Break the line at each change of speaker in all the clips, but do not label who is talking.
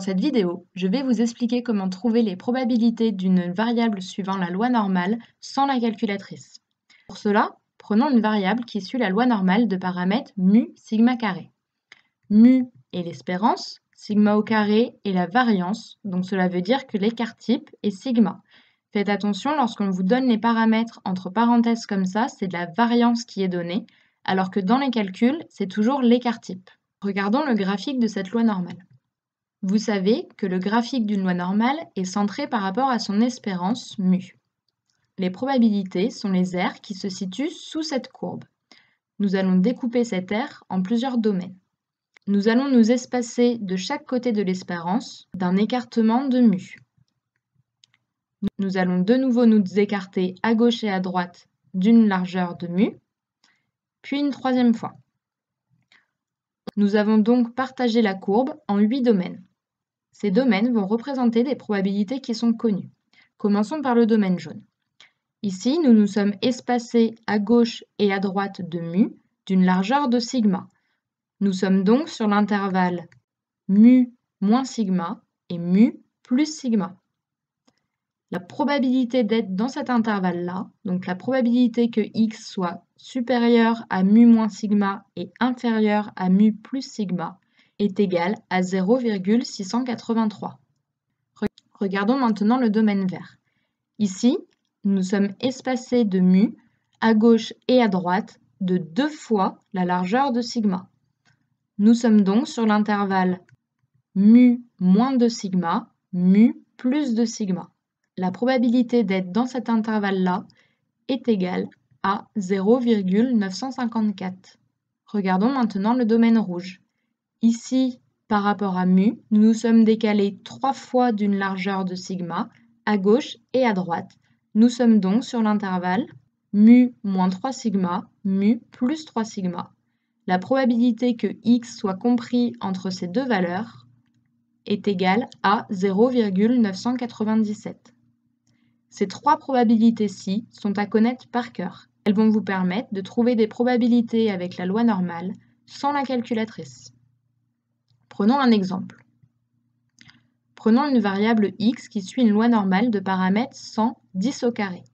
Dans cette vidéo, je vais vous expliquer comment trouver les probabilités d'une variable suivant la loi normale sans la calculatrice. Pour cela, prenons une variable qui suit la loi normale de paramètres mu sigma carré. Mu est l'espérance, sigma au carré est la variance, donc cela veut dire que l'écart type est sigma. Faites attention, lorsqu'on vous donne les paramètres entre parenthèses comme ça, c'est de la variance qui est donnée, alors que dans les calculs, c'est toujours l'écart type. Regardons le graphique de cette loi normale. Vous savez que le graphique d'une loi normale est centré par rapport à son espérance mu. Les probabilités sont les aires qui se situent sous cette courbe. Nous allons découper cette aire en plusieurs domaines. Nous allons nous espacer de chaque côté de l'espérance d'un écartement de mu. Nous allons de nouveau nous écarter à gauche et à droite d'une largeur de mu, puis une troisième fois. Nous avons donc partagé la courbe en 8 domaines. Ces domaines vont représenter des probabilités qui sont connues. Commençons par le domaine jaune. Ici, nous nous sommes espacés à gauche et à droite de mu d'une largeur de sigma. Nous sommes donc sur l'intervalle mu moins sigma et mu plus sigma. La probabilité d'être dans cet intervalle-là, donc la probabilité que x soit supérieur à mu moins sigma et inférieur à mu plus sigma, est égale à 0,683. Regardons maintenant le domaine vert. Ici, nous sommes espacés de mu à gauche et à droite de 2 fois la largeur de sigma. Nous sommes donc sur l'intervalle mu moins 2 sigma, mu plus 2 sigma. La probabilité d'être dans cet intervalle-là est égale à 0,954. Regardons maintenant le domaine rouge. Ici, par rapport à mu, nous nous sommes décalés 3 fois d'une largeur de sigma, à gauche et à droite. Nous sommes donc sur l'intervalle mu moins 3 sigma, mu plus 3 sigma. La probabilité que x soit compris entre ces deux valeurs est égale à 0,997. Ces trois probabilités-ci sont à connaître par cœur. Elles vont vous permettre de trouver des probabilités avec la loi normale sans la calculatrice. Prenons un exemple. Prenons une variable x qui suit une loi normale de paramètres 100, 10 au carré.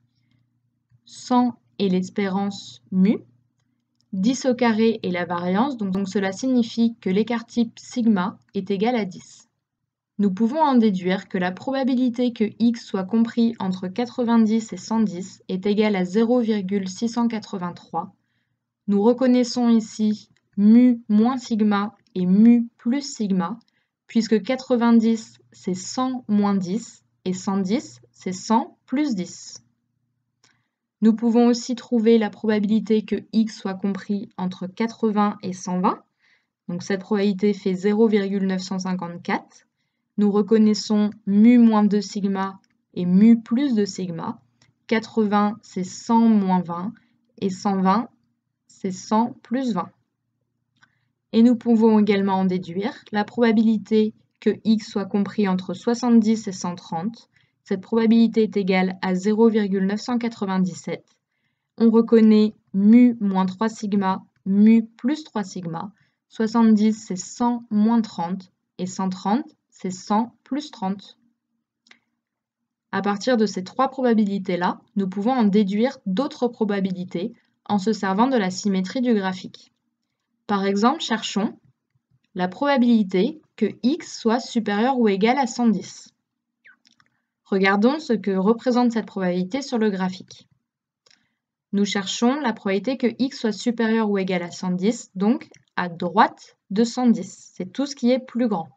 100 est l'espérance mu, 10 au carré est la variance, donc cela signifie que l'écart type sigma est égal à 10. Nous pouvons en déduire que la probabilité que x soit compris entre 90 et 110 est égale à 0,683. Nous reconnaissons ici mu moins sigma et mu plus sigma, puisque 90 c'est 100 moins 10 et 110 c'est 100 plus 10. Nous pouvons aussi trouver la probabilité que x soit compris entre 80 et 120. Donc cette probabilité fait 0,954. Nous reconnaissons mu moins 2 sigma et mu plus 2 sigma. 80 c'est 100 moins 20 et 120 c'est 100 plus 20. Et nous pouvons également en déduire la probabilité que x soit compris entre 70 et 130. Cette probabilité est égale à 0,997. On reconnaît mu moins 3 sigma, mu plus 3 sigma. 70 c'est 100 moins 30 et 130 c'est 100 plus 30. À partir de ces trois probabilités-là, nous pouvons en déduire d'autres probabilités en se servant de la symétrie du graphique. Par exemple, cherchons la probabilité que x soit supérieur ou égal à 110. Regardons ce que représente cette probabilité sur le graphique. Nous cherchons la probabilité que x soit supérieur ou égal à 110, donc à droite de 110. C'est tout ce qui est plus grand.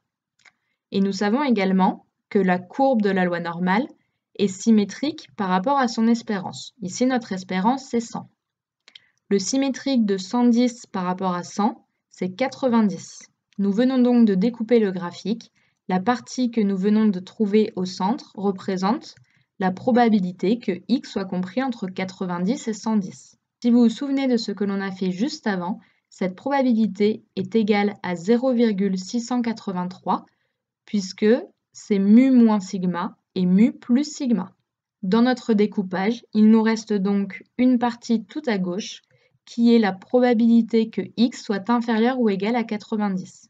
Et nous savons également que la courbe de la loi normale est symétrique par rapport à son espérance. Ici, notre espérance, c'est 100. Le symétrique de 110 par rapport à 100, c'est 90. Nous venons donc de découper le graphique. La partie que nous venons de trouver au centre représente la probabilité que x soit compris entre 90 et 110. Si vous vous souvenez de ce que l'on a fait juste avant, cette probabilité est égale à 0,683 puisque c'est mu moins sigma et mu plus sigma. Dans notre découpage, il nous reste donc une partie tout à gauche qui est la probabilité que x soit inférieur ou égal à 90.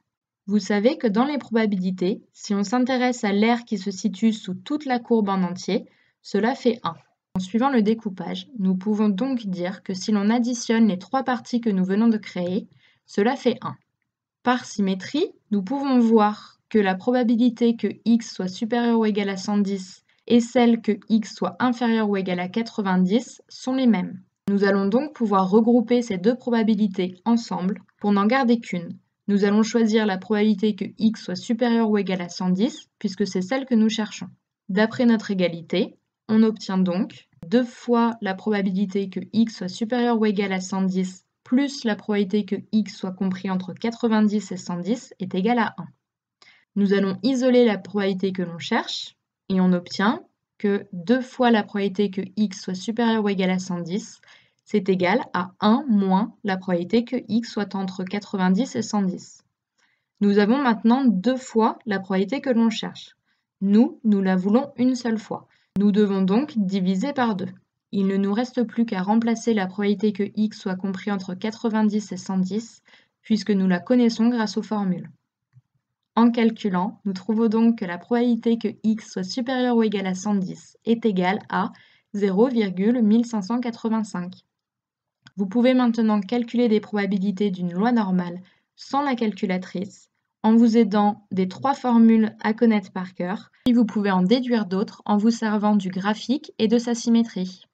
Vous savez que dans les probabilités, si on s'intéresse à l'aire qui se situe sous toute la courbe en entier, cela fait 1. En suivant le découpage, nous pouvons donc dire que si l'on additionne les 3 parties que nous venons de créer, cela fait 1. Par symétrie, nous pouvons voir que la probabilité que x soit supérieur ou égal à 110 et celle que x soit inférieur ou égal à 90 sont les mêmes. Nous allons donc pouvoir regrouper ces deux probabilités ensemble pour n'en garder qu'une. Nous allons choisir la probabilité que x soit supérieur ou égal à 110 puisque c'est celle que nous cherchons. D'après notre égalité, on obtient donc 2 fois la probabilité que x soit supérieur ou égal à 110 plus la probabilité que x soit compris entre 90 et 110 est égale à 1. Nous allons isoler la probabilité que l'on cherche et on obtient que 2 fois la probabilité que x soit supérieur ou égal à 110, c'est égal à 1 moins la probabilité que x soit entre 90 et 110. Nous avons maintenant 2 fois la probabilité que l'on cherche. Nous la voulons une seule fois. Nous devons donc diviser par 2. Il ne nous reste plus qu'à remplacer la probabilité que x soit compris entre 90 et 110, puisque nous la connaissons grâce aux formules. En calculant, nous trouvons donc que la probabilité que x soit supérieur ou égal à 110 est égale à 0,1585. Vous pouvez maintenant calculer des probabilités d'une loi normale sans la calculatrice, en vous aidant des 3 formules à connaître par cœur, puis vous pouvez en déduire d'autres en vous servant du graphique et de sa symétrie.